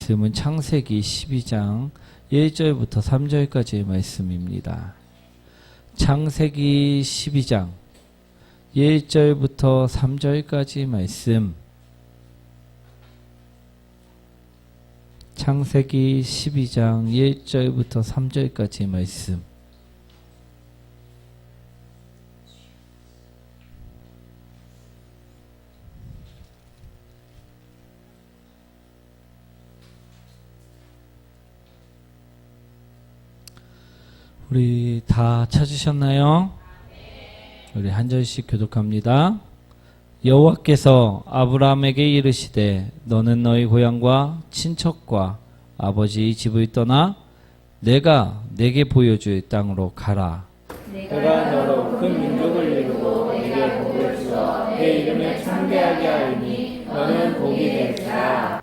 말씀은 창세기 12장 1절부터 3절까지의 말씀입니다. 창세기 12장 1절부터 3절까지 말씀. 창세기 12장 1절부터 3절까지 말씀. 우리 다 찾으셨나요? 우리 한 절씩 교독합니다. 여호와께서 아브라함에게 이르시되 너는 너희 고향과 친척과 아버지의 집을 떠나 내가 내게 보여줄 땅으로 가라. 내가 너로 큰 민족을 이루고 내게 복을 주어 내 이름을 창대하게 하리니 너는 복이 될지라.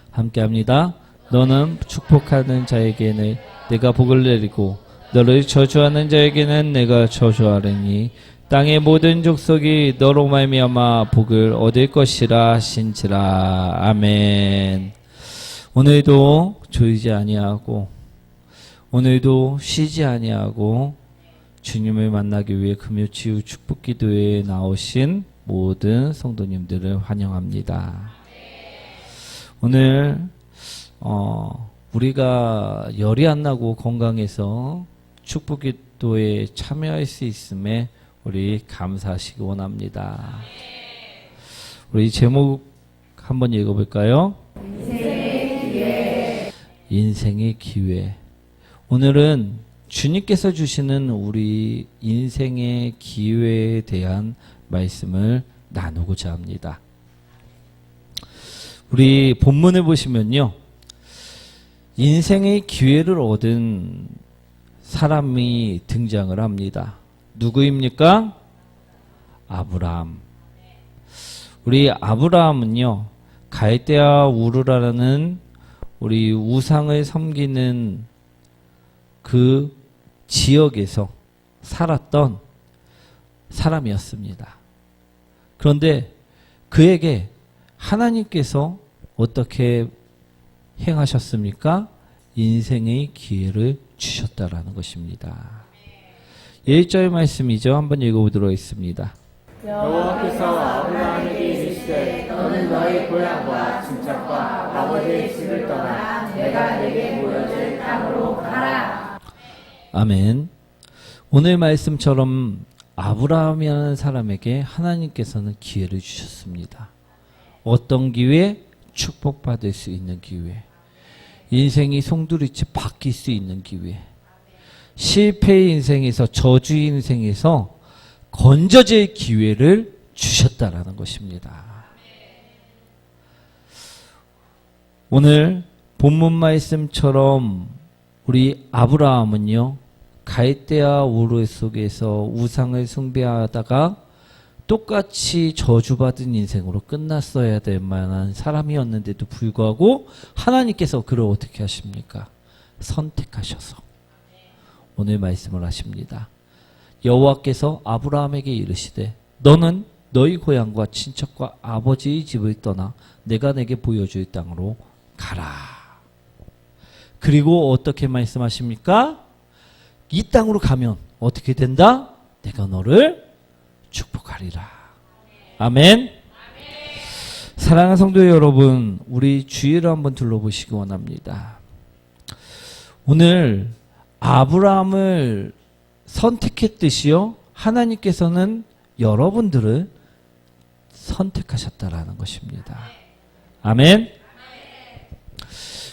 함께합니다. 너는 축복하는 자에게는 내가 복을 내리고 너를 저주하는 자에게는 내가 저주하리니 땅의 모든 족속이 너로 말미암아 복을 얻을 것이라 하신지라. 아멘. 오늘도 졸지 아니하고 오늘도 쉬지 아니하고 주님을 만나기 위해 금요치유 축복기도회에 나오신 모든 성도님들을 환영합니다. 오늘 우리가 열이 안 나고 건강해서 축복기도에 참여할 수 있음에 우리 감사하시기 원합니다. 우리 제목 한번 읽어볼까요? 인생의 기회. 인생의 기회. 오늘은 주님께서 주시는 우리 인생의 기회에 대한 말씀을 나누고자 합니다. 우리 본문을 보시면요, 인생의 기회를 얻은 사람이 등장을 합니다. 누구입니까? 아브라함. 우리 아브라함은요, 갈대아 우르라는 우리 우상을 섬기는 그 지역에서 살았던 사람이었습니다. 그런데 그에게 하나님께서 어떻게 행하셨습니까? 인생의 기회를 주셨다라는 것입니다. 1절 말씀이죠. 한번 읽어보도록 하겠습니다. 여호와께서 아브라함에게 이르시되 너는 너희 고향과 친척과 아버지의 집을 떠나 내가 내게 보여줄 땅으로 가라. 아멘. 오늘 말씀처럼 아브라함이라는 사람에게 하나님께서는 기회를 주셨습니다. 어떤 기회? 축복받을 수 있는 기회. 인생이 송두리째 바뀔 수 있는 기회. 실패의 인생에서, 저주의 인생에서 건져질 기회를 주셨다라는 것입니다. 오늘 본문 말씀처럼 우리 아브라함은요, 갈대아 우르 속에서 우상을 숭배하다가 똑같이 저주받은 인생으로 끝났어야 될 만한 사람이었는데도 불구하고 하나님께서 그를 어떻게 하십니까? 선택하셔서 오늘 말씀을 하십니다. 여호와께서 아브라함에게 이르시되 너는 너희 고향과 친척과 아버지의 집을 떠나 내가 내게 보여줄 땅으로 가라. 그리고 어떻게 말씀하십니까? 이 땅으로 가면 어떻게 된다? 내가 너를 축복하리라. 아멘. 사랑하는 성도 여러분, 우리 주위를 한번 둘러보시기 원합니다. 오늘 아브라함을 선택했듯이요, 하나님께서는 여러분들을 선택하셨다라는 것입니다. 아멘.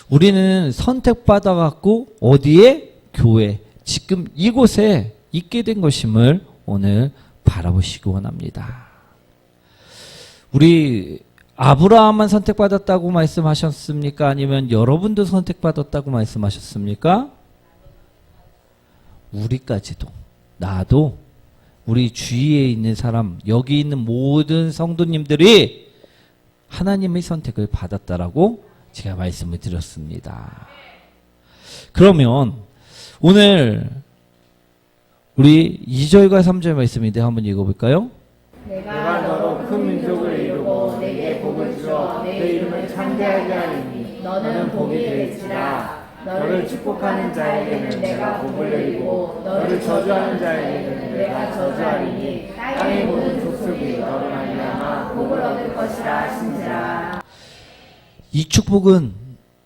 우리는 선택받아갖고 어디에? 교회, 지금 이곳에 있게 된 것임을 오늘 바라보시기 원합니다. 우리 아브라함만 선택받았다고 말씀하셨습니까? 아니면 여러분도 선택받았다고 말씀하셨습니까? 우리까지도, 나도, 우리 주위에 있는 사람, 여기 있는 모든 성도님들이 하나님의 선택을 받았다라고 제가 말씀을 드렸습니다. 그러면 오늘 우리 2절과 3절 말씀인데 한번 읽어볼까요? 내가 너로 큰 민족을 이루고 내게 복을 주어 내 이름을 창대하게 하리니 너는 복이 될지라. 너를 축복하는 자에게는 내가 복을 내리고 너를 저주하는 자에게는 내가 저주하리니 땅의 모든 족속이 너로 말미암아 복을 얻을 것이라 하신지라. 이 축복은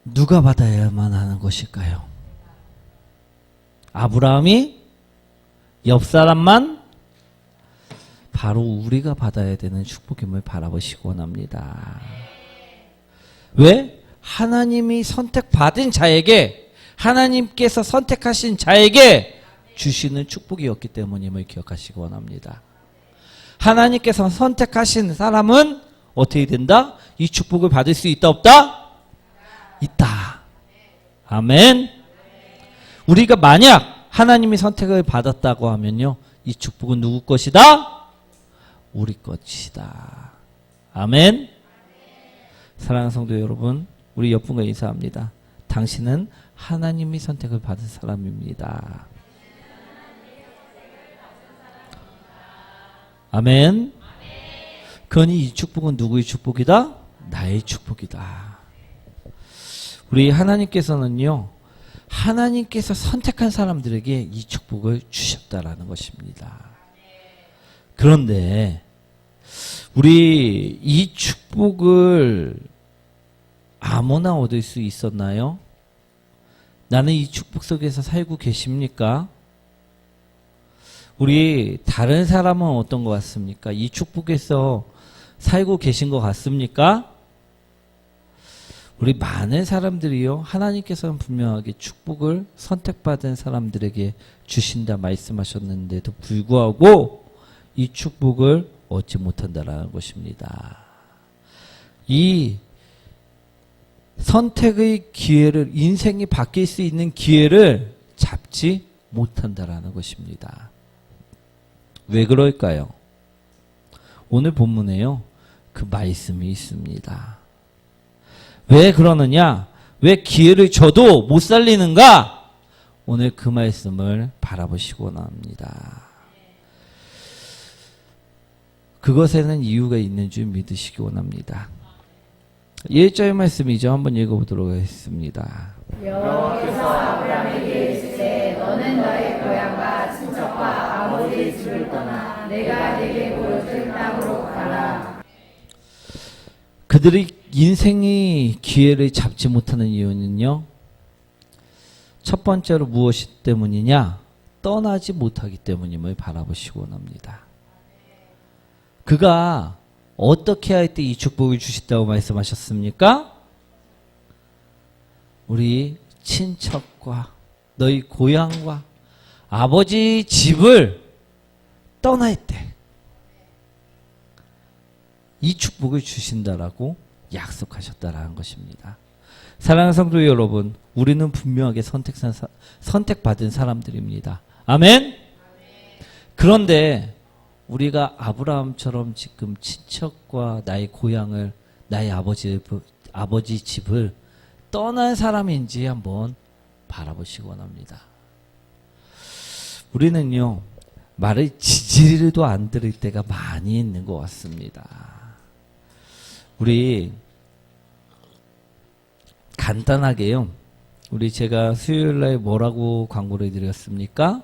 누가 받아야만 하는 것일까요? 아브라함이? 옆 사람만? 바로 우리가 받아야 되는 축복임을 바라보시기 원합니다. 왜? 하나님이 선택받은 자에게, 하나님께서 선택하신 자에게 주시는 축복이었기 때문임을 기억하시기 원합니다. 하나님께서 선택하신 사람은 어떻게 된다? 이 축복을 받을 수 있다 없다? 있다. 아멘. 우리가 만약 하나님이 선택을 받았다고 하면요, 이 축복은 누구 것이다? 우리 것이다. 아멘. 사랑하는 성도 여러분, 우리 옆분과 인사합니다. 당신은 하나님이 선택을 받은 사람입니다. 아멘. 그러니 이 축복은 누구의 축복이다? 나의 축복이다. 우리 하나님께서는요, 하나님께서 선택한 사람들에게 이 축복을 주셨다라는 것입니다. 그런데 우리 이 축복을 아무나 얻을 수 있었나요? 나는 이 축복 속에서 살고 계십니까? 우리 다른 사람은 어떤 것 같습니까? 이 축복에서 살고 계신 것 같습니까? 우리 많은 사람들이요, 하나님께서는 분명하게 축복을 선택받은 사람들에게 주신다 말씀하셨는데도 불구하고 이 축복을 얻지 못한다라는 것입니다. 이 선택의 기회를, 인생이 바뀔 수 있는 기회를 잡지 못한다라는 것입니다. 왜 그럴까요? 오늘 본문에요, 그 말씀이 있습니다. 왜 그러느냐? 왜 기회를 줘도 못 살리는가? 오늘 그 말씀을 바라보시기 원합니다. 그것에는 이유가 있는 줄 믿으시기 원합니다. 1절 말씀이죠. 한번 읽어보도록 하겠습니다. 여호와께서 아브라함에게 이르시되 너는 너의 고향과 친척과 아버지의 집을 떠나 내가 네게 보여줄 땅으로 가라. 그들이 인생의 기회를 잡지 못하는 이유는요, 첫 번째로 무엇이 때문이냐? 떠나지 못하기 때문임을 바라보시기 원합니다. 그가 어떻게 할 때 이 축복을 주신다고 말씀하셨습니까? 우리 친척과 너희 고향과 아버지 집을 떠날 때 이 축복을 주신다라고 약속하셨다라는 것입니다. 사랑하는 성도 여러분, 우리는 분명하게 선택받은 사람들입니다. 아멘? 그런데 우리가 아브라함처럼 지금 친척과 나의 고향을, 나의 아버지 집을 떠난 사람인지 한번 바라보시기 원합니다. 우리는요, 말을 지지리도 안 들을 때가 많이 있는 것 같습니다. 우리 간단하게요, 우리 제가 수요일날 뭐라고 광고를 드렸습니까?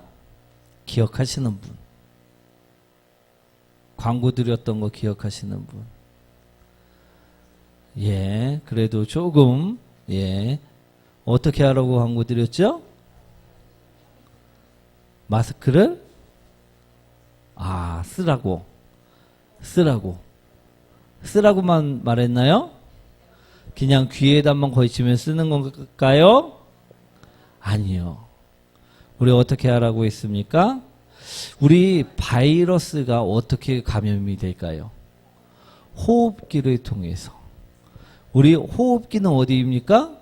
기억하시는 분, 광고 드렸던 거 기억하시는 분, 예, 그래도 조금, 예, 어떻게 하라고 광고 드렸죠? 마스크를 쓰라고만 말했나요? 그냥 귀에다만 걸치면 쓰는 건가요? 아니요. 우리 어떻게 하라고 했습니까? 우리 바이러스가 어떻게 감염이 될까요? 호흡기를 통해서. 우리 호흡기는 어디입니까?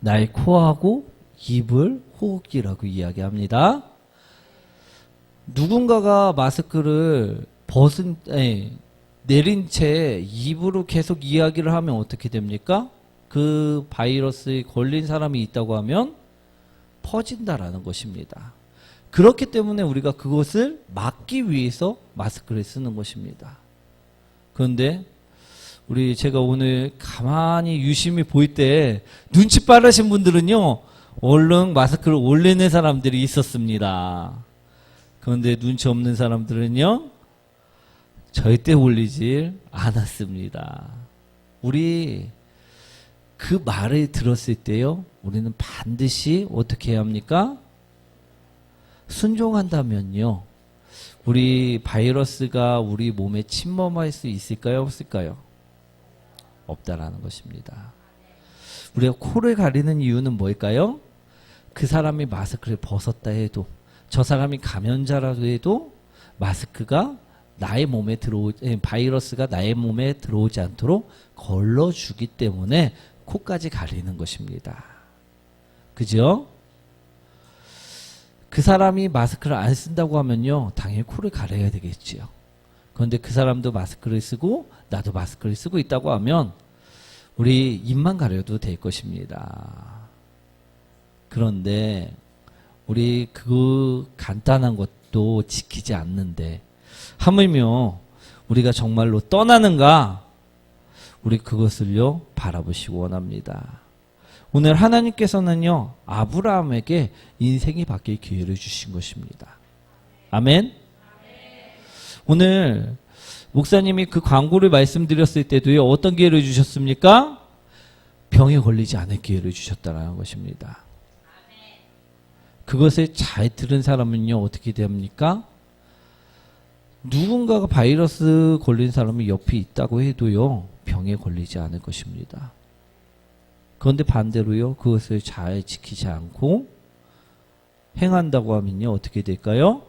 나의 코하고 입을 호흡기라고 이야기합니다. 누군가가 마스크를 내린 채 입으로 계속 이야기를 하면 어떻게 됩니까? 그 바이러스에 걸린 사람이 있다고 하면 퍼진다라는 것입니다. 그렇기 때문에 우리가 그것을 막기 위해서 마스크를 쓰는 것입니다. 그런데 제가 오늘 가만히 유심히 볼 때 눈치 빠르신 분들은요, 얼른 마스크를 올리는 사람들이 있었습니다. 그런데 눈치 없는 사람들은요, 절대 올리질 않았습니다. 우리 그 말을 들었을 때요, 우리는 반드시 어떻게 해야 합니까? 순종한다면요, 우리 바이러스가 우리 몸에 침범할 수 있을까요? 없을까요? 없다라는 것입니다. 우리가 코를 가리는 이유는 뭘까요? 그 사람이 마스크를 벗었다 해도, 저 사람이 감염자라도 해도 마스크가 바이러스가 나의 몸에 들어오지 않도록 걸러주기 때문에 코까지 가리는 것입니다. 그죠? 그 사람이 마스크를 안 쓴다고 하면요, 당연히 코를 가려야 되겠지요. 그런데 그 사람도 마스크를 쓰고 나도 마스크를 쓰고 있다고 하면 우리 입만 가려도 될 것입니다. 그런데 우리 그 간단한 것도 지키지 않는데 하물며 우리가 정말로 떠나는가, 우리 그것을요 바라보시기 원합니다. 오늘 하나님께서는요 아브라함에게 인생이 바뀔 기회를 주신 것입니다. 아멘. 오늘 목사님이 그 광고를 말씀드렸을 때도요, 어떤 기회를 주셨습니까? 병에 걸리지 않을 기회를 주셨다는 것입니다. 그것을 잘 들은 사람은요 어떻게 됩니까? 누군가가 바이러스 걸린 사람이 옆에 있다고 해도요 병에 걸리지 않을 것입니다. 그런데 반대로요, 그것을 잘 지키지 않고 행한다고 하면요 어떻게 될까요?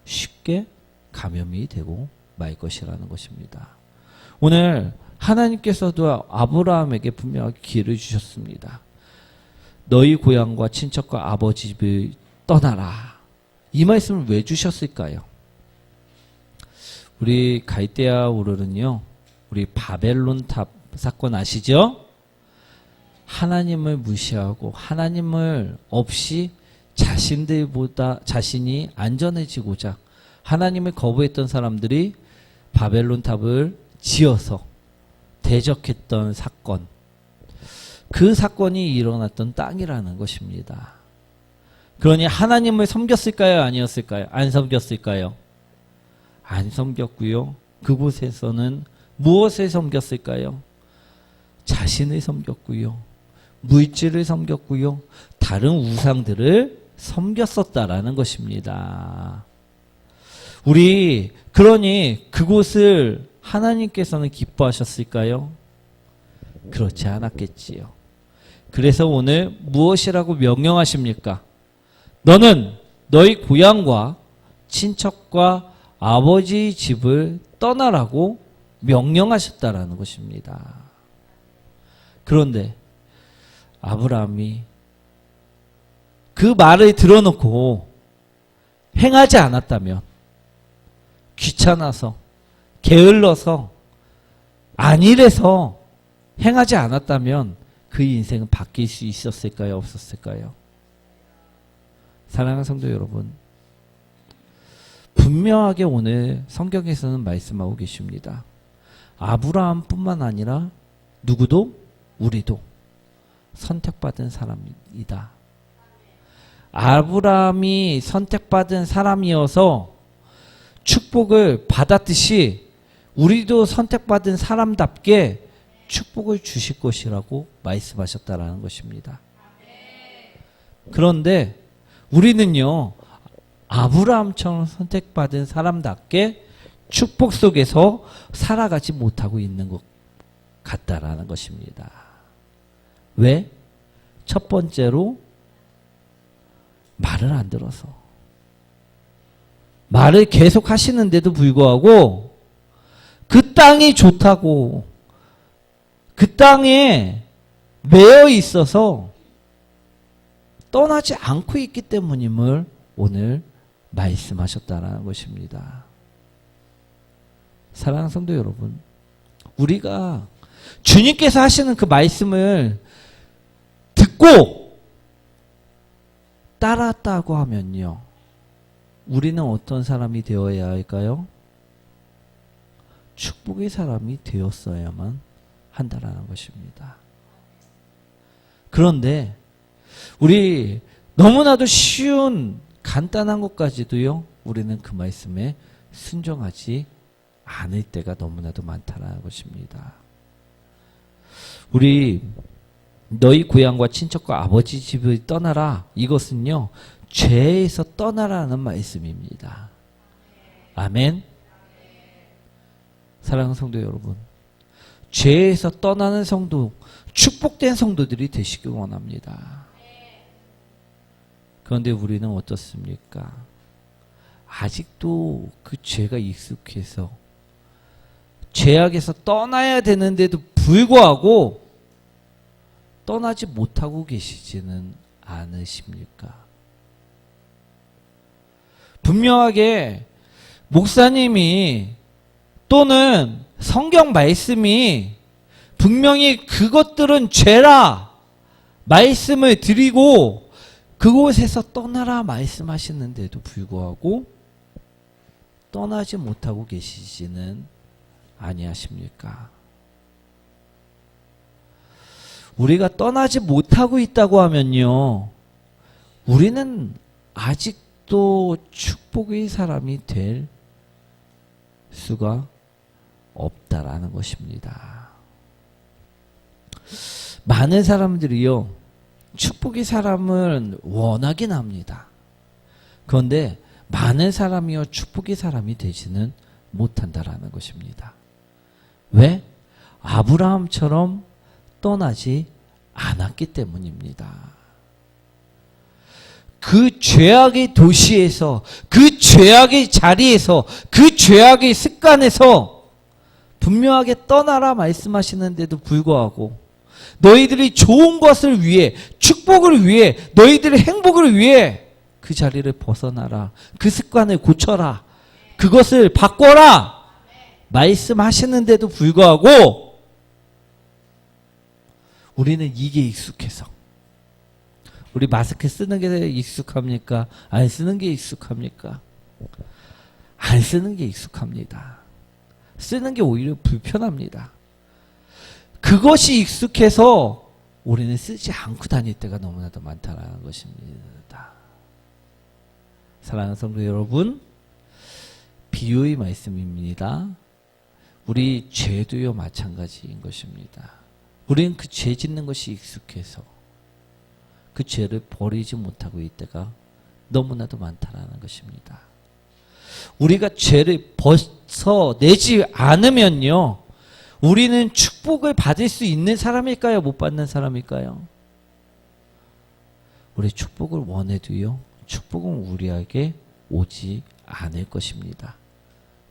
쉽게 감염이 되고 말 것이라는 것입니다. 오늘 하나님께서도 아브라함에게 분명하게 기회를 주셨습니다. 너희 고향과 친척과 아버지 집을 떠나라. 이 말씀을 왜 주셨을까요? 우리 갈대아 우르는요, 우리 바벨론 탑 사건 아시죠? 하나님을 무시하고 하나님을 없이 자신이 안전해지고자 하나님을 거부했던 사람들이 바벨론 탑을 지어서 대적했던 사건, 그 사건이 일어났던 땅이라는 것입니다. 그러니 하나님을 섬겼을까요? 아니었을까요? 안 섬겼을까요? 안 섬겼고요. 그곳에서는 무엇을 섬겼을까요? 자신을 섬겼고요. 물질을 섬겼고요. 다른 우상들을 섬겼었다라는 것입니다. 그러니 그곳을 하나님께서는 기뻐하셨을까요? 그렇지 않았겠지요. 그래서 오늘 무엇이라고 명령하십니까? 너는 너희 고향과 친척과 아버지 집을 떠나라고 명령하셨다라는 것입니다. 그런데 아브라함이 그 말을 들어놓고 행하지 않았다면, 귀찮아서 게을러서 안일해서 행하지 않았다면 그 인생은 바뀔 수 있었을까요? 없었을까요? 사랑하는 성도 여러분, 분명하게 오늘 성경에서는 말씀하고 계십니다. 아브라함뿐만 아니라 누구도, 우리도 선택받은 사람이다. 아브라함이 선택받은 사람이어서 축복을 받았듯이 우리도 선택받은 사람답게 축복을 주실 것이라고 말씀하셨다라는 것입니다. 그런데 우리는요, 아브라함처럼 선택받은 사람답게 축복 속에서 살아가지 못하고 있는 것 같다라는 것입니다. 왜? 첫 번째로 말을 안 들어서. 말을 계속 하시는데도 불구하고 그 땅이 좋다고, 그 땅에 매여 있어서 떠나지 않고 있기 때문임을 오늘 말씀하셨다는 것입니다. 사랑하는 성도 여러분, 우리가 주님께서 하시는 그 말씀을 듣고 따랐다고 하면요, 우리는 어떤 사람이 되어야 할까요? 축복의 사람이 되었어야만 한다라는 것입니다. 그런데 우리 너무나도 쉬운 간단한 것까지도요, 우리는 그 말씀에 순종하지 않을 때가 너무나도 많다라는 것입니다. 우리 너희 고향과 친척과 아버지 집을 떠나라. 이것은요, 죄에서 떠나라는 말씀입니다. 아멘. 사랑하는 성도 여러분, 죄에서 떠나는 성도, 축복된 성도들이 되시길 원합니다. 그런데 우리는 어떻습니까? 아직도 그 죄가 익숙해서 죄악에서 떠나야 되는데도 불구하고 떠나지 못하고 계시지는 않으십니까? 분명하게 목사님이 또는 성경 말씀이 분명히 그것들은 죄라 말씀을 드리고 그곳에서 떠나라 말씀하시는데도 불구하고 떠나지 못하고 계시지는 아니하십니까? 우리가 떠나지 못하고 있다고 하면요, 우리는 아직도 축복의 사람이 될 수가 없다라는 것입니다. 많은 사람들이요, 축복의 사람을 원하긴 합니다. 그런데 많은 사람이요, 축복의 사람이 되지는 못한다라는 것입니다. 왜? 아브라함처럼 떠나지 않았기 때문입니다. 그 죄악의 도시에서, 그 죄악의 자리에서, 그 죄악의 습관에서 분명하게 떠나라 말씀하시는데도 불구하고 너희들이 좋은 것을 위해, 축복을 위해, 너희들의 행복을 위해 그 자리를 벗어나라. 그 습관을 고쳐라. 그것을 바꿔라. 말씀하시는데도 불구하고 우리는 이게 익숙해서, 우리 마스크 쓰는 게 익숙합니까? 안 쓰는 게 익숙합니까? 안 쓰는 게 익숙합니다. 쓰는 게 오히려 불편합니다. 그것이 익숙해서 우리는 쓰지 않고 다닐 때가 너무나도 많다는 것입니다. 사랑하는 성도 여러분, 비유의 말씀입니다. 우리 죄도요 마찬가지인 것입니다. 우리는 그 죄 짓는 것이 익숙해서 그 죄를 버리지 못하고 있을 때가 너무나도 많다는 것입니다. 우리가 죄를 벗어내지 않으면요, 우리는 축복을 받을 수 있는 사람일까요? 못 받는 사람일까요? 우리 축복을 원해도요, 축복은 우리에게 오지 않을 것입니다.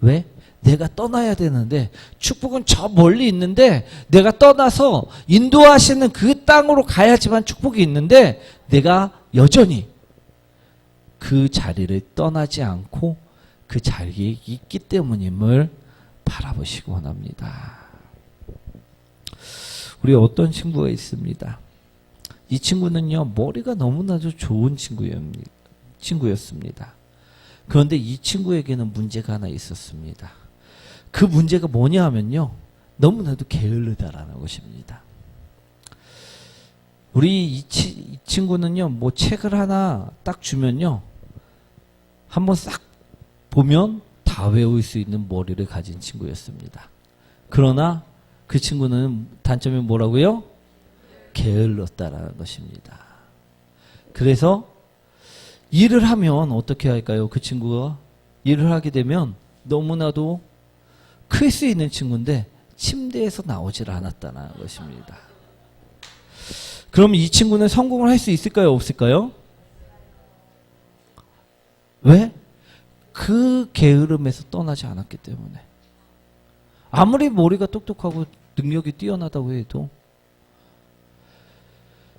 왜? 내가 떠나야 되는데, 축복은 저 멀리 있는데 내가 떠나서 인도하시는 그 땅으로 가야지만 축복이 있는데 내가 여전히 그 자리를 떠나지 않고 그 자리에 있기 때문임을 바라보시기 원합니다. 우리 어떤 친구가 있습니다. 이 친구는요, 머리가 너무나도 좋은 친구였습니다. 그런데 이 친구에게는 문제가 하나 있었습니다. 그 문제가 뭐냐 하면요, 너무나도 게으르다라는 것입니다. 우리 이 친구는요, 뭐 책을 하나 딱 주면요, 한번 싹 보면 다 외울 수 있는 머리를 가진 친구였습니다. 그러나 그 친구는 단점이 뭐라고요? 게을렀다라는 것입니다. 그래서 일을 하면 어떻게 할까요? 그 친구가 일을 하게 되면 너무나도 클 수 있는 친구인데 침대에서 나오질 않았다는 것입니다. 그럼 이 친구는 성공을 할 수 있을까요? 없을까요? 왜? 그 게으름에서 떠나지 않았기 때문에. 아무리 머리가 똑똑하고 능력이 뛰어나다고 해도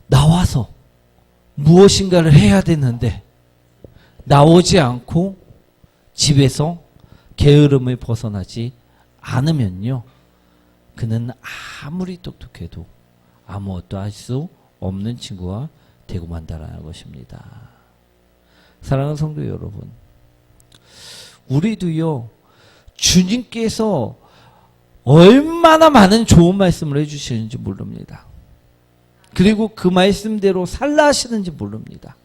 나와서 무엇인가를 해야 되는데 나오지 않고 집에서 게으름을 벗어나지 않으면요, 그는 아무리 똑똑해도 아무것도 할 수 없는 친구가 되고 만다라는 것입니다. 사랑하는 성도 여러분, 우리도요, 주님께서 얼마나 많은 좋은 말씀을 해주시는지 모릅니다. 그리고 그 말씀대로 살라 하시는지 모릅니다.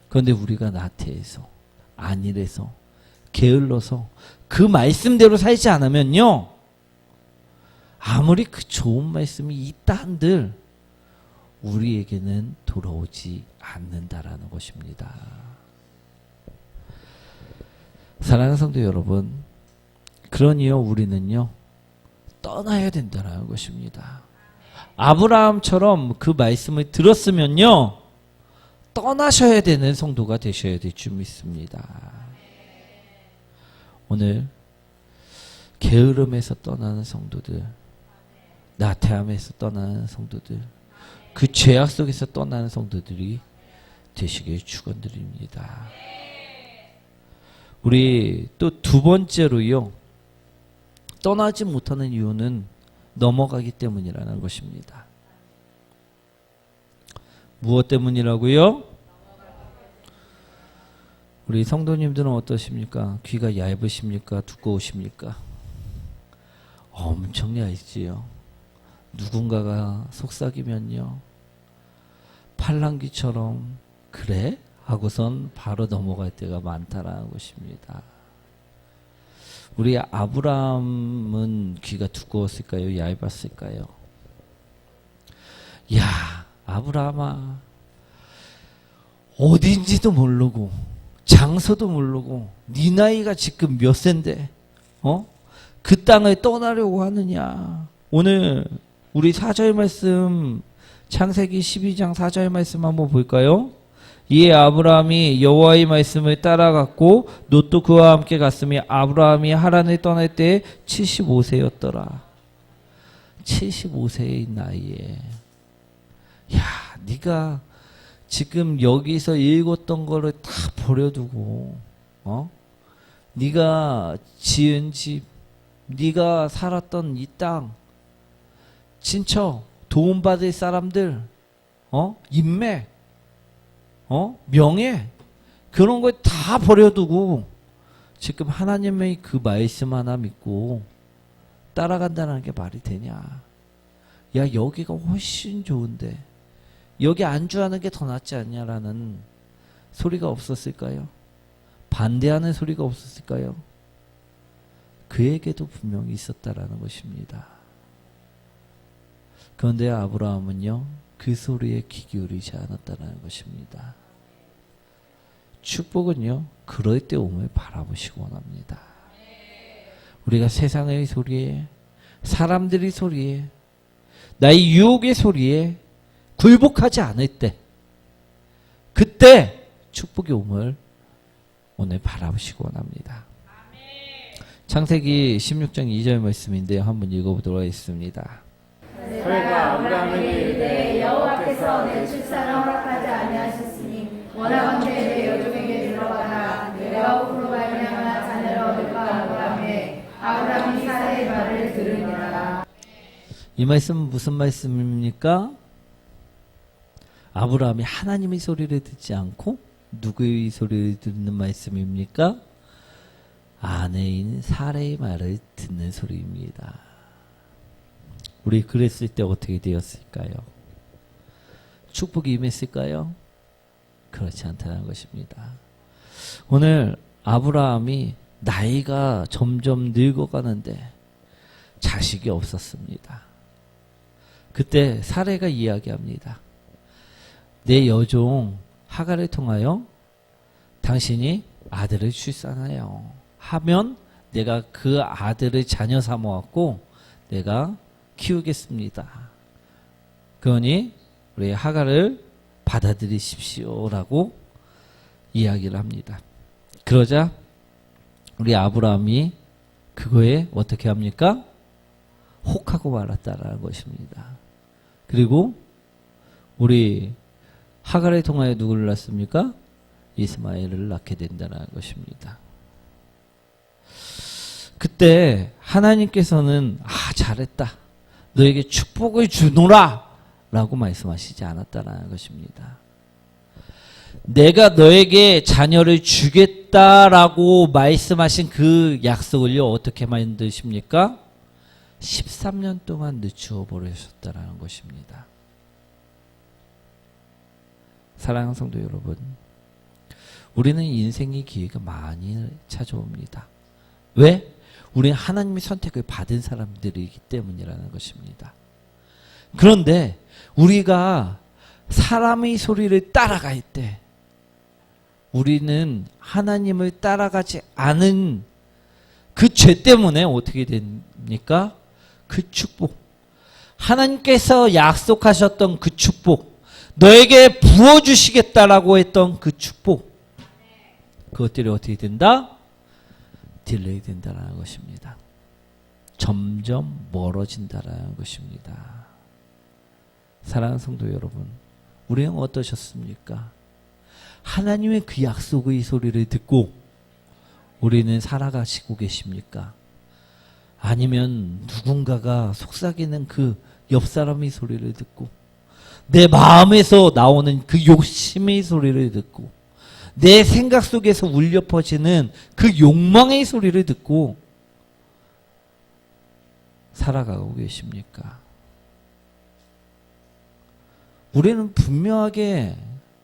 그런데 우리가 나태해서, 안일해서, 게을러서 그 말씀대로 살지 않으면요, 아무리 그 좋은 말씀이 있다 한들 우리에게는 돌아오지 않는다라는 것입니다. 사랑하는 성도 여러분, 그러니요 우리는요 떠나야 된다는 것입니다. 아브라함처럼 그 말씀을 들었으면요 떠나셔야 되는 성도가 되셔야 될 줄 믿습니다. 오늘 게으름에서 떠나는 성도들, 나태함에서 떠나는 성도들, 그 죄악 속에서 떠나는 성도들이 되시길 축원드립니다. 우리 또 두 번째로요, 떠나지 못하는 이유는 넘어가기 때문이라는 것입니다. 무엇 때문이라고요? 우리 성도님들은 어떠십니까? 귀가 얇으십니까? 두꺼우십니까? 엄청 얇지요. 누군가가 속삭이면요, 팔랑귀처럼 그래? 하고선 바로 넘어갈 때가 많다라는 것입니다. 우리 아브라함은 귀가 두꺼웠을까요? 얇았을까요? 야, 아브라함아, 어딘지도 모르고 장소도 모르고 네 나이가 지금 몇 세인데 그 땅을 떠나려고 하느냐. 오늘 우리 4절 말씀, 창세기 12장 4절 말씀 한번 볼까요? 이에 아브라함이 여호와의 말씀을 따라갔고 롯도 그와 함께 갔으며 아브라함이 하란을 떠날 때 75세였더라. 75세의 나이에, 야, 네가 지금 여기서 읽었던 거를 다 버려두고 네가 지은 집, 네가 살았던 이 땅, 친척, 도움받을 사람들, 인맥, 명예, 그런 걸 다 버려두고 지금 하나님의 그 말씀 하나 믿고 따라간다는 게 말이 되냐. 야, 여기가 훨씬 좋은데 여기 안주하는 게 더 낫지 않냐라는 소리가 없었을까요? 반대하는 소리가 없었을까요? 그에게도 분명히 있었다라는 것입니다. 그런데 아브라함은요, 그 소리에 귀 기울이지 않았다는 것입니다. 축복은요, 그럴 때 오면 바라보시기 원합니다. 우리가 세상의 소리에, 사람들의 소리에, 나의 유혹의 소리에 굴복하지 않을 때, 그때 축복이 오늘 오늘 바라보시기 원합니다. 창세기 16장 2절 말씀인데요, 한번 읽어보도록 하겠습니다. 저희가 아브라함에게 이르되 여호와께서 내 출산을 허락하지 아니하셨으니 원하건대 내 여종에게 들어가라. 내가 복으로 말미암아 자녀를 얻을까 하노라매 아브라함이 사라의 말을 들으니라. 이 말씀은 무슨 말씀입니까? 아브라함이 하나님의 소리를 듣지 않고 누구의 소리를 듣는 말씀입니까? 아내인 사라의 말을 듣는 소리입니다. 우리 그랬을 때 어떻게 되었을까요? 축복이 임했을까요? 그렇지 않다는 것입니다. 오늘 아브라함이 나이가 점점 늙어가는데 자식이 없었습니다. 그때 사라가 이야기합니다. 내 여종 하갈을 통하여 당신이 아들을 출산하여 하면 내가 그 아들을 자녀 삼아왔고 내가 키우겠습니다. 그러니 우리 하갈을 받아들이십시오라고 이야기를 합니다. 그러자 우리 아브라함이 그거에 어떻게 합니까? 혹하고 말았다라는 것입니다. 그리고 우리 하갈을 통하여 누구를 낳습니까? 이스마엘을 낳게 된다는 것입니다. 그때 하나님께서는 잘했다, 너에게 축복을 주노라 라고 말씀하시지 않았다는 것입니다. 내가 너에게 자녀를 주겠다라고 말씀하신 그 약속을요 어떻게 만드십니까? 13년 동안 늦추어 버리셨다라는 것입니다. 사랑하는 성도 여러분, 우리는 인생의 기회가 많이 찾아옵니다. 왜? 우리는 하나님의 선택을 받은 사람들이기 때문이라는 것입니다. 그런데 우리가 사람의 소리를 따라갈 때 우리는 하나님을 따라가지 않은 그 죄 때문에 어떻게 됩니까? 그 축복, 하나님께서 약속하셨던 그 축복, 너에게 부어주시겠다라고 했던 그 축복, 그것들이 어떻게 된다? 딜레이 된다는 것입니다. 점점 멀어진다는 것입니다. 사랑하는 성도 여러분, 우리는 어떠셨습니까? 하나님의 그 약속의 소리를 듣고 우리는 살아가시고 계십니까? 아니면 누군가가 속삭이는 그 옆사람의 소리를 듣고 내 마음에서 나오는 그 욕심의 소리를 듣고 내 생각 속에서 울려 퍼지는 그 욕망의 소리를 듣고 살아가고 계십니까? 우리는 분명하게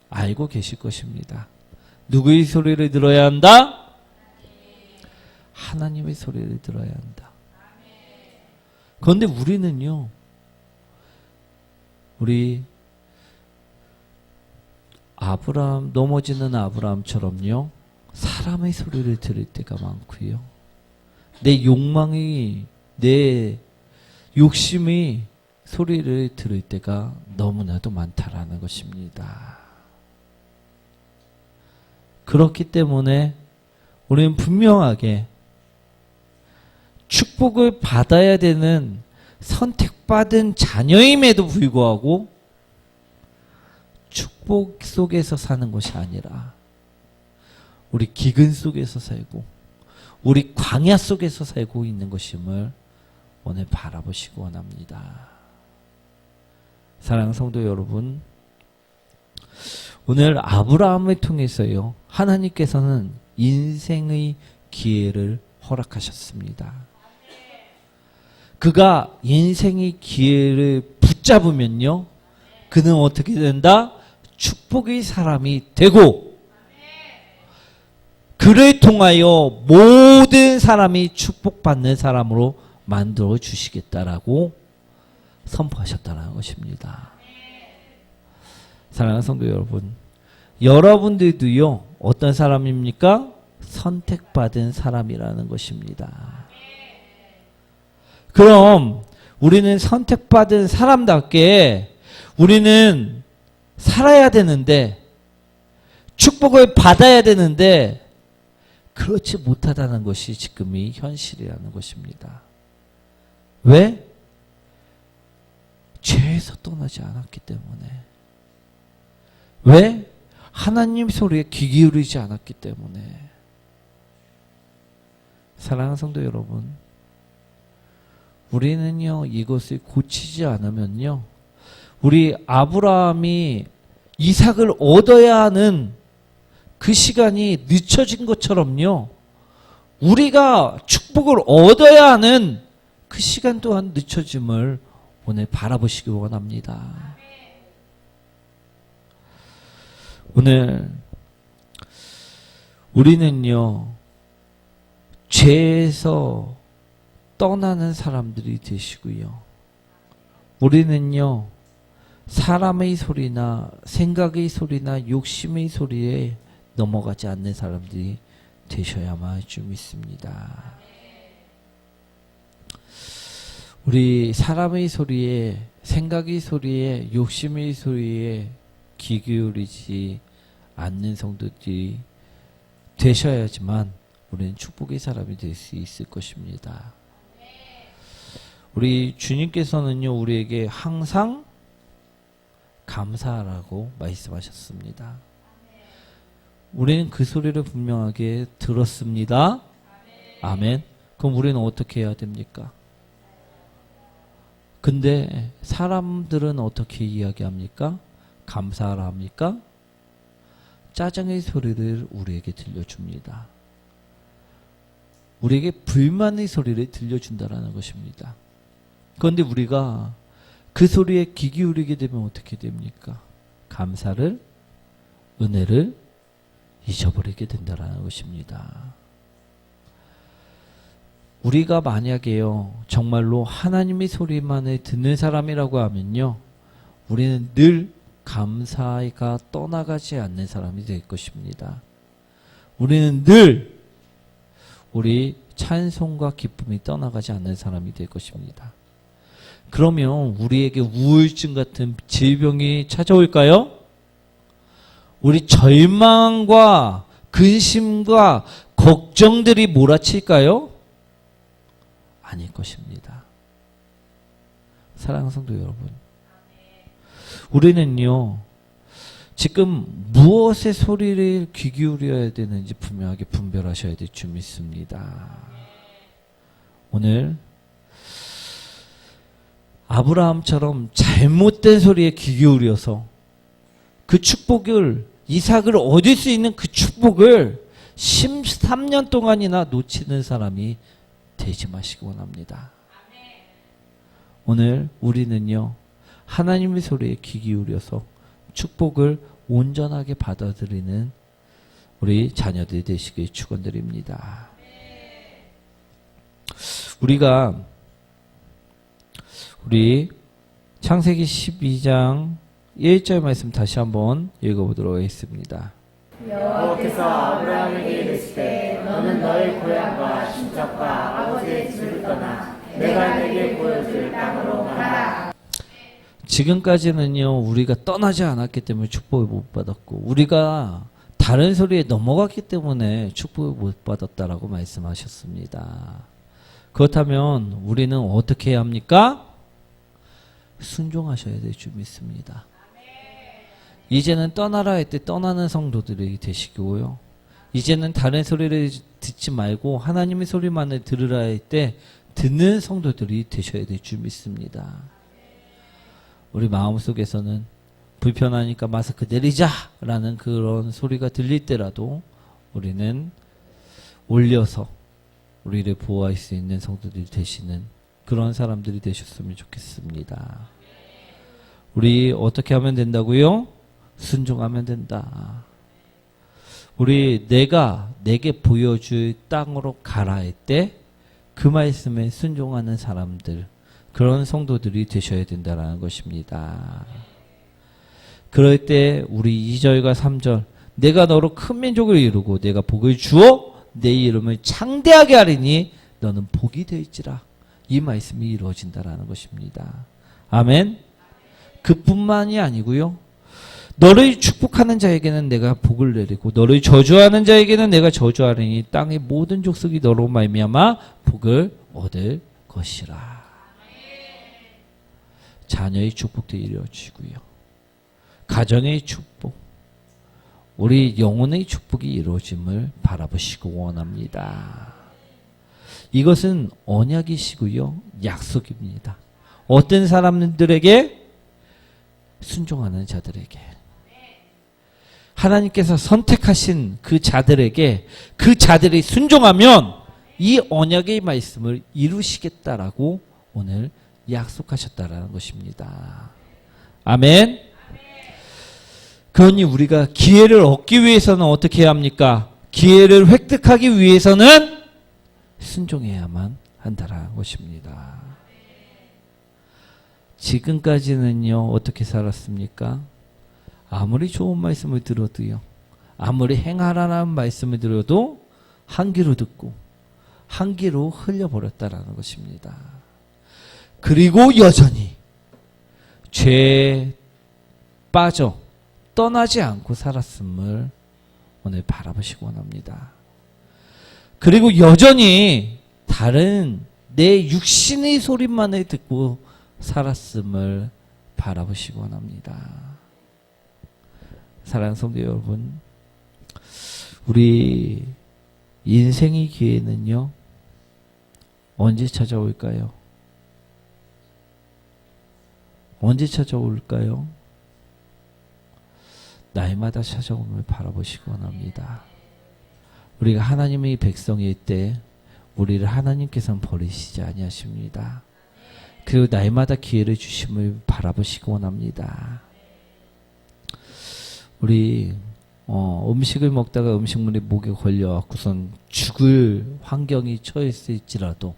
알고 계실 것입니다. 누구의 소리를 들어야 한다? 하나님의 소리를 들어야 한다. 그런데 우리는요, 우리 아브라함, 넘어지는 아브라함처럼요, 사람의 소리를 들을 때가 많고요, 내 욕망이, 내 욕심이 소리를 들을 때가 너무나도 많다라는 것입니다. 그렇기 때문에 우리는 분명하게 축복을 받아야 되는 선택받은 자녀임에도 불구하고 축복 속에서 사는 것이 아니라 우리 기근 속에서 살고 우리 광야 속에서 살고 있는 것임을 오늘 바라보시기 원합니다. 사랑하는 성도 여러분, 오늘 아브라함을 통해서요, 하나님께서는 인생의 기회를 허락하셨습니다. 그가 인생의 기회를 붙잡으면요, 그는 어떻게 된다? 축복의 사람이 되고 그를 통하여 모든 사람이 축복받는 사람으로 만들어 주시겠다라고 선포하셨다는 것입니다. 사랑하는 성도 여러분, 여러분들도요, 어떤 사람입니까? 선택받은 사람이라는 것입니다. 그럼 우리는 선택받은 사람답게 우리는 살아야 되는데, 축복을 받아야 되는데 그렇지 못하다는 것이 지금의 현실이라는 것입니다. 왜? 죄에서 떠나지 않았기 때문에. 왜? 하나님 소리에 귀 기울이지 않았기 때문에. 사랑하는 성도 여러분, 우리는요, 이것을 고치지 않으면요, 우리 아브라함이 이삭을 얻어야 하는 그 시간이 늦춰진 것처럼요, 우리가 축복을 얻어야 하는 그 시간 또한 늦춰짐을 오늘 바라보시기 원합니다. 오늘 우리는요, 죄에서 떠나는 사람들이 되시고요, 우리는요, 사람의 소리나 생각의 소리나 욕심의 소리에 넘어가지 않는 사람들이 되셔야만 할 줄 믿습니다. 우리 사람의 소리에, 생각의 소리에, 욕심의 소리에 귀 기울이지 않는 성도들이 되셔야지만 우리는 축복의 사람이 될 수 있을 것입니다. 우리 주님께서는요, 우리에게 항상 감사하라고 말씀하셨습니다. 우리는 그 소리를 분명하게 들었습니다. 아멘. 그럼 우리는 어떻게 해야 됩니까? 근데 사람들은 어떻게 이야기합니까? 감사하라 합니까? 짜증의 소리를 우리에게 들려줍니다. 우리에게 불만의 소리를 들려준다라는 것입니다. 그런데 우리가 그 소리에 귀 기울이게 되면 어떻게 됩니까? 감사를, 은혜를 잊어버리게 된다는 것입니다. 우리가 만약에요, 정말로 하나님의 소리만을 듣는 사람이라고 하면요, 우리는 늘 감사가 떠나가지 않는 사람이 될 것입니다. 우리는 늘 우리 찬송과 기쁨이 떠나가지 않는 사람이 될 것입니다. 그러면 우리에게 우울증 같은 질병이 찾아올까요? 우리 절망과 근심과 걱정들이 몰아칠까요? 아닐 것입니다. 사랑하는 성도 여러분, 우리는요, 지금 무엇의 소리를 귀 기울여야 되는지 분명하게 분별하셔야 될 줄 믿습니다. 오늘 아브라함처럼 잘못된 소리에 귀 기울여서 그 축복을, 이삭을 얻을 수 있는 그 축복을 13년 동안이나 놓치는 사람이 되지 마시기 원합니다. 오늘 우리는요, 하나님의 소리에 귀 기울여서 축복을 온전하게 받아들이는 우리 자녀들이 되시길 축원드립니다. 우리 창세기 12장 1절 말씀 다시 한번 읽어보도록 하겠습니다. 여호와께서 아브라함에게 이르시되 너는 너의 고향과 친척과 아버지의 집을 떠나 내가 네게 보여줄 땅으로 가라. 지금까지는요, 우리가 떠나지 않았기 때문에 축복을 못 받았고, 우리가 다른 소리에 넘어갔기 때문에 축복을 못 받았다라고 말씀하셨습니다. 그렇다면 우리는 어떻게 해야 합니까? 순종하셔야 될 줄 믿습니다. 이제는 떠나라 할 때 떠나는 성도들이 되시고요, 이제는 다른 소리를 듣지 말고 하나님의 소리만을 들으라 할 때 듣는 성도들이 되셔야 될 줄 믿습니다. 우리 마음속에서는 불편하니까 마스크 내리자 라는 그런 소리가 들릴 때라도 우리는 올려서 우리를 보호할 수 있는 성도들이 되시는 그런 사람들이 되셨으면 좋겠습니다. 우리 어떻게 하면 된다고요? 순종하면 된다. 우리 내가 내게 보여줄 땅으로 가라 할 때 그 말씀에 순종하는 사람들, 그런 성도들이 되셔야 된다는 것입니다. 그럴 때 우리 2절과 3절, 내가 너로 큰 민족을 이루고 내가 복을 주어 내 이름을 창대하게 하리니 너는 복이 될지라, 이 말씀이 이루어진다라는 것입니다. 아멘. 그뿐만이 아니고요, 너를 축복하는 자에게는 내가 복을 내리고 너를 저주하는 자에게는 내가 저주하리니 땅의 모든 족속이 너로 말미암아 복을 얻을 것이라. 자녀의 축복도 이루어지고요, 가정의 축복, 우리 영혼의 축복이 이루어짐을 바라보시고 원합니다. 이것은 언약이시고요, 약속입니다. 어떤 사람들에게? 순종하는 자들에게. 하나님께서 선택하신 그 자들에게, 그 자들이 순종하면 이 언약의 말씀을 이루시겠다라고 오늘 약속하셨다라는 것입니다. 아멘. 그러니 우리가 기회를 얻기 위해서는 어떻게 해야 합니까? 기회를 획득하기 위해서는 순종해야만 한다라는 것입니다. 지금까지는요, 어떻게 살았습니까? 아무리 좋은 말씀을 들어도요, 아무리 행하라는 말씀을 들어도 한 귀로 듣고 한 귀로 흘려버렸다라는 것입니다. 그리고 여전히 죄에 빠져 떠나지 않고 살았음을 오늘 바라보시기 원합니다. 그리고 여전히 다른 내 육신의 소리만을 듣고 살았음을 바라보시기 원합니다. 사랑하는 성도 여러분, 우리 인생의 기회는요, 언제 찾아올까요? 언제 찾아올까요? 날마다 찾아옴을 바라보시기 원합니다. 우리가 하나님의 백성일 때 우리를 하나님께서는 버리시지 아니하십니다. 그리고 날마다 기회를 주심을 바라보시기 원합니다. 우리 음식을 먹다가 음식물이 목에 걸려갖고선 죽을 환경이 처했을지라도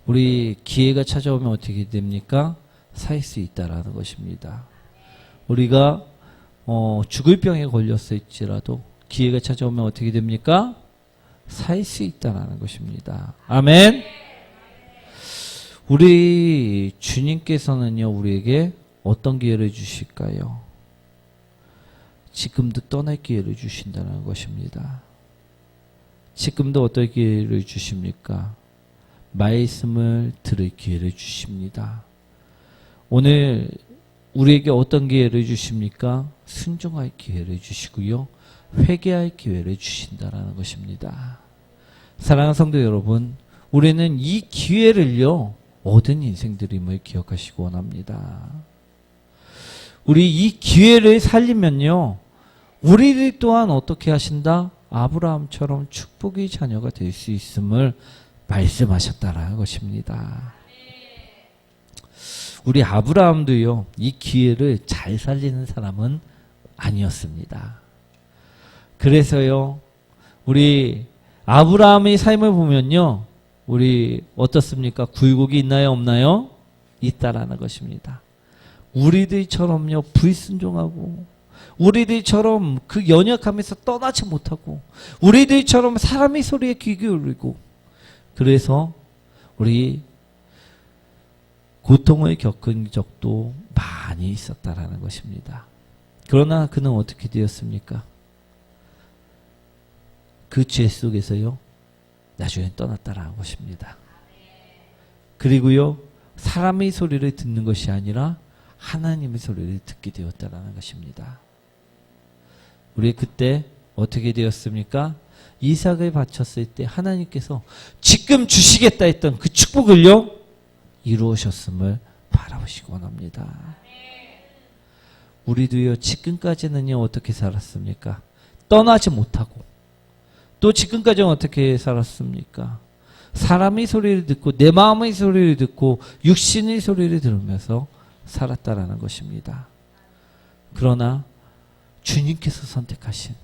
우리 기회가 찾아오면 어떻게 됩니까? 살 수 있다라는 것입니다. 우리가 죽을 병에 걸렸을지라도 기회가 찾아오면 어떻게 됩니까? 살 수 있다라는 것입니다. 아멘. 우리 주님께서는요, 우리에게 어떤 기회를 주실까요? 지금도 떠날 기회를 주신다는 것입니다. 지금도 어떤 기회를 주십니까? 말씀을 들을 기회를 주십니다. 오늘 우리에게 어떤 기회를 주십니까? 순종할 기회를 주시고요. 회개할 기회를 주신다는 것입니다. 사랑하는 성도 여러분, 우리는 이 기회를요, 얻은 인생들임을 기억하시기 원합니다. 우리 이 기회를 살리면요, 우리들 또한 어떻게 하신다? 아브라함처럼 축복의 자녀가 될 수 있음을 말씀하셨다라는 것입니다. 우리 아브라함도요, 이 기회를 잘 살리는 사람은 아니었습니다. 그래서요, 우리 아브라함의 삶을 보면요, 우리 어떻습니까? 굴곡이 있나요? 없나요? 있다라는 것입니다. 우리들처럼요, 불순종하고, 우리들처럼 그 연약함에서 떠나지 못하고, 우리들처럼 사람의 소리에 귀 기울이고, 그래서 우리 고통을 겪은 적도 많이 있었다라는 것입니다. 그러나 그는 어떻게 되었습니까? 그 죄 속에서요, 나중에 떠났다라는 것입니다. 그리고요, 사람의 소리를 듣는 것이 아니라 하나님의 소리를 듣게 되었다라는 것입니다. 우리 그때 어떻게 되었습니까? 이삭을 바쳤을 때 하나님께서 지금 주시겠다 했던 그 축복을요, 이루으셨음을 바라보시기 원합니다. 우리도요, 지금까지는요, 어떻게 살았습니까? 떠나지 못하고, 또 지금까지는 어떻게 살았습니까? 사람의 소리를 듣고, 내 마음의 소리를 듣고, 육신의 소리를 들으면서 살았다라는 것입니다. 그러나 주님께서 선택하신,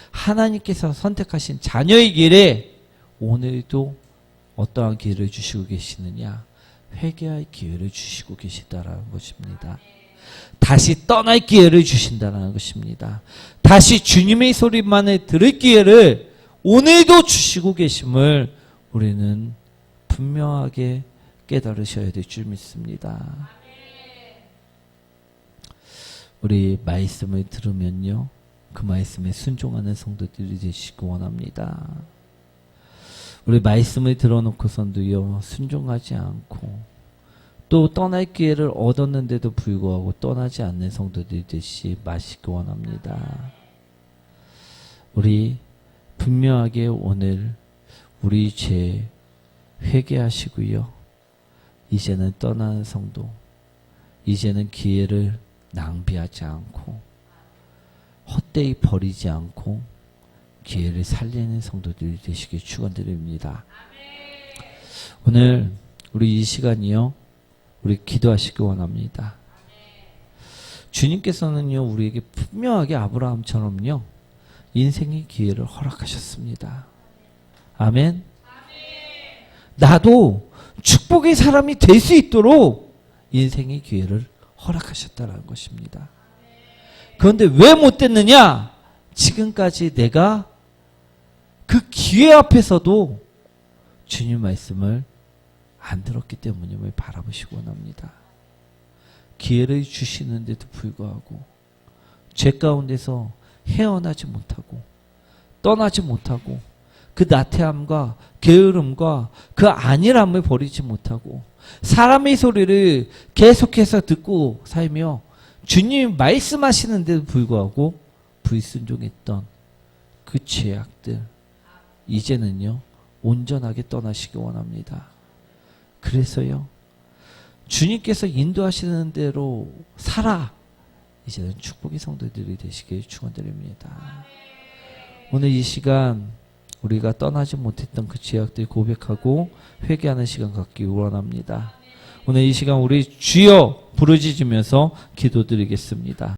하나님께서 선택하신 자녀의 길에 오늘도 어떠한 기회를 주시고 계시느냐? 회개할 기회를 주시고 계시다라는 것입니다. 다시 떠날 기회를 주신다는 것입니다. 다시 주님의 소리만을 들을 기회를 오늘도 주시고 계심을 우리는 분명하게 깨달으셔야 될 줄 믿습니다. 우리 말씀을 들으면요, 그 말씀에 순종하는 성도들이 되시기 원합니다. 우리 말씀을 들어놓고선도요, 순종하지 않고 또 떠날 기회를 얻었는데도 불구하고 떠나지 않는 성도들이 되시 마시기 원합니다. 우리 분명하게 오늘 우리 죄 회개하시고요, 이제는 떠나는 성도, 이제는 기회를 낭비하지 않고 헛되이 버리지 않고 기회를 살리는 성도들이 되시길 축원드립니다. 오늘 우리 이 시간이요, 우리 기도하시기 원합니다. 주님께서는요, 우리에게 분명하게 아브라함처럼요, 인생의 기회를 허락하셨습니다. 아멘. 나도 축복의 사람이 될 수 있도록 인생의 기회를 허락하셨다는 것입니다. 그런데 왜 못 됐느냐? 지금까지 내가 그 기회 앞에서도 주님 말씀을 안 들었기 때문임을 바라보시기 원합니다. 기회를 주시는데도 불구하고 죄 가운데서 헤어나지 못하고 떠나지 못하고 그 나태함과 게으름과 그 안일함을 버리지 못하고 사람의 소리를 계속해서 듣고 살며 주님 말씀하시는데도 불구하고 불순종했던 그 죄악들, 이제는요, 온전하게 떠나시기 원합니다. 그래서요, 주님께서 인도하시는 대로 살아, 이제는 축복의 성도들이 되시길 축원드립니다. 오늘 이 시간 우리가 떠나지 못했던 그 죄악들 고백하고 회개하는 시간 갖기 원합니다. 오늘 이 시간 우리 주여 부르짖으면서 기도드리겠습니다.